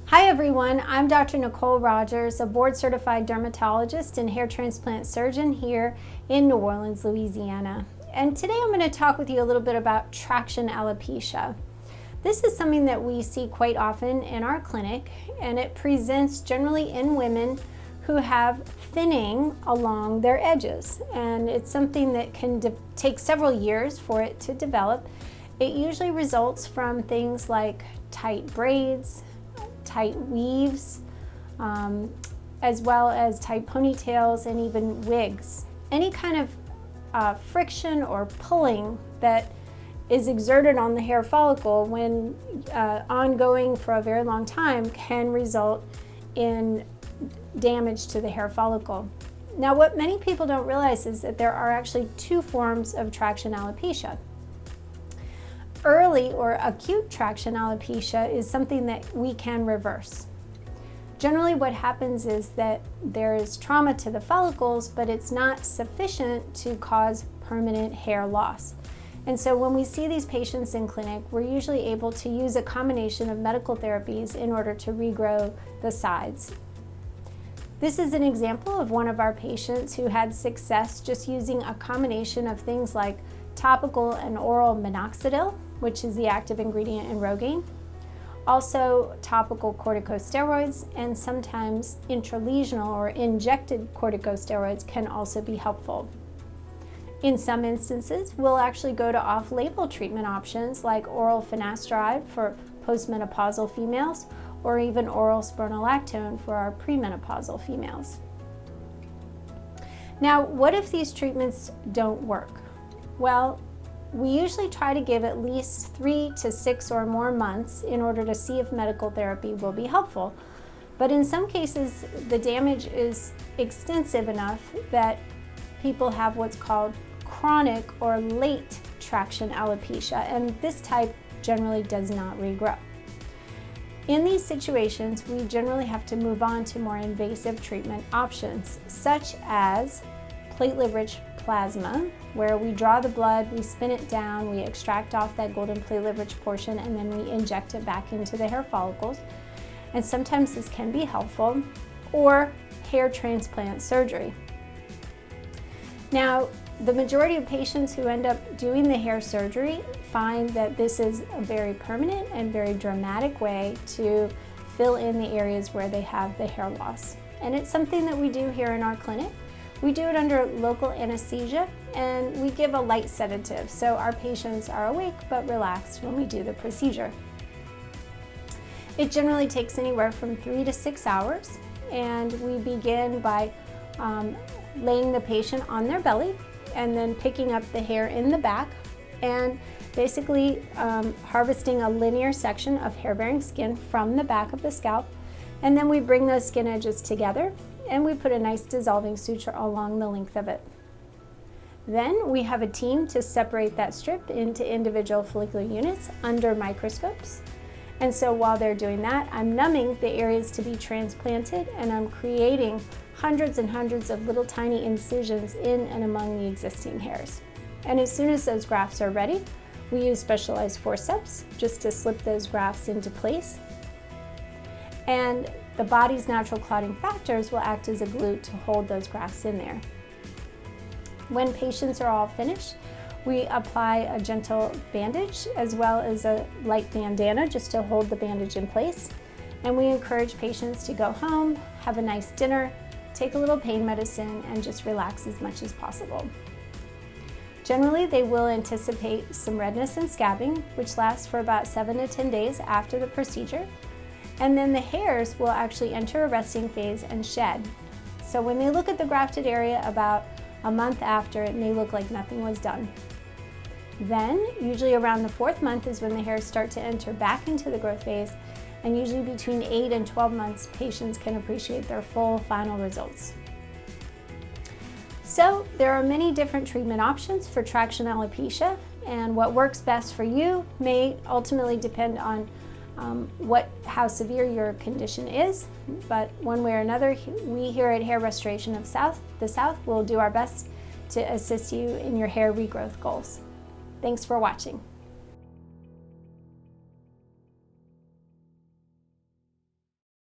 Hi everyone, I'm Dr. Nicole Rogers, a board-certified dermatologist and hair transplant surgeon here in New Orleans, Louisiana. And today I'm going to talk with you a little bit about traction alopecia. This is something that we see quite often in our clinic, and it presents generally in women who have thinning along their edges. And it's something that can take several years for it to develop. It usually results from things like tight braids, tight weaves, as well as tight ponytails and even wigs. Any kind of friction or pulling that is exerted on the hair follicle when ongoing for a very long time can result in damage to the hair follicle. Now, what many people don't realize is that there are actually two forms of traction alopecia. Early or acute traction alopecia is something that we can reverse. Generally what happens is that there is trauma to the follicles, but it's not sufficient to cause permanent hair loss. And so when we see these patients in clinic, we're usually able to use a combination of medical therapies in order to regrow the sides. This is an example of one of our patients who had success just using a combination of things like topical and oral minoxidil, which is the active ingredient in Rogaine, also topical corticosteroids, and sometimes intralesional or injected corticosteroids can also be helpful. In some instances, we'll actually go to off-label treatment options like oral finasteride for postmenopausal females, or even oral spironolactone for our premenopausal females. Now, what if these treatments don't work? Well, we usually try to give at least 3 to 6 or more months in order to see if medical therapy will be helpful. But in some cases, the damage is extensive enough that people have what's called chronic or late traction alopecia, and this type generally does not regrow. In these situations, we generally have to move on to more invasive treatment options, such as platelet-rich plasma, where we draw the blood, we spin it down, we extract off that golden platelet-rich portion, and then we inject it back into the hair follicles. And sometimes this can be helpful, or hair transplant surgery. Now, the majority of patients who end up doing the hair surgery find that this is a very permanent and very dramatic way to fill in the areas where they have the hair loss. And it's something that we do here in our clinic. We do it under local anesthesia, and we give a light sedative, so our patients are awake but relaxed when we do the procedure. It generally takes anywhere from 3 to 6 hours, and we begin by laying the patient on their belly and then picking up the hair in the back and basically harvesting a linear section of hair-bearing skin from the back of the scalp, and then we bring those skin edges together and we put a nice dissolving suture along the length of it. Then we have a team to separate that strip into individual follicular units under microscopes. And so while they're doing that, I'm numbing the areas to be transplanted, and I'm creating hundreds and hundreds of little tiny incisions in and among the existing hairs. And as soon as those grafts are ready, we use specialized forceps just to slip those grafts into place. And the body's natural clotting factors will act as a glue to hold those grafts in there. When patients are all finished, we apply a gentle bandage as well as a light bandana just to hold the bandage in place. And we encourage patients to go home, have a nice dinner, take a little pain medicine, and just relax as much as possible. Generally, they will anticipate some redness and scabbing, which lasts for about 7 to 10 days after the procedure. And then the hairs will actually enter a resting phase and shed. So when they look at the grafted area about a month after, it may look like nothing was done. Then, usually around the 4th month is when the hairs start to enter back into the growth phase, and usually between 8 and 12 months, patients can appreciate their full final results. So there are many different treatment options for traction alopecia, and what works best for you may ultimately depend on how severe your condition is, but one way or another, we here at Hair Restoration of the South will do our best to assist you in your hair regrowth goals. Thanks for watching.